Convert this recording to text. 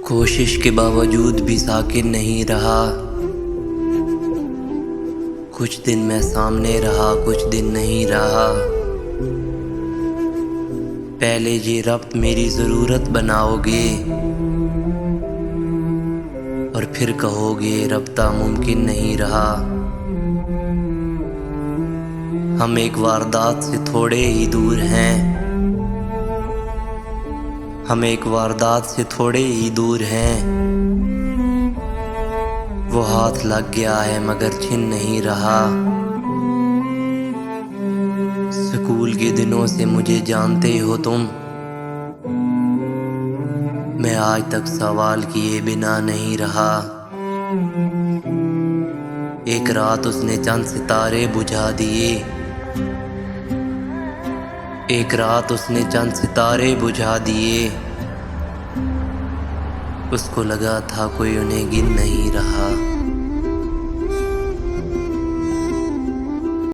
कोशिश के बावजूद भी साकिन नहीं रहा। कुछ दिन मैं सामने रहा, कुछ दिन नहीं रहा। पहले ये रब्त मेरी ज़रूरत बनाओगे और फिर कहोगे रब्ता मुमकिन नहीं रहा। हम एक वारदात से थोड़े ही दूर हैं, हम एक वारदात से थोड़े ही दूर हैं। वो हाथ लग गया है मगर छिन नहीं रहा। स्कूल के दिनों से मुझे जानते हो तुम, मैं आज तक सवाल किए बिना नहीं रहा। एक रात उसने चंद सितारे बुझा दिए, एक रात उसने चंद सितारे बुझा दिए। उसको लगा था कोई उन्हें गिन नहीं रहा।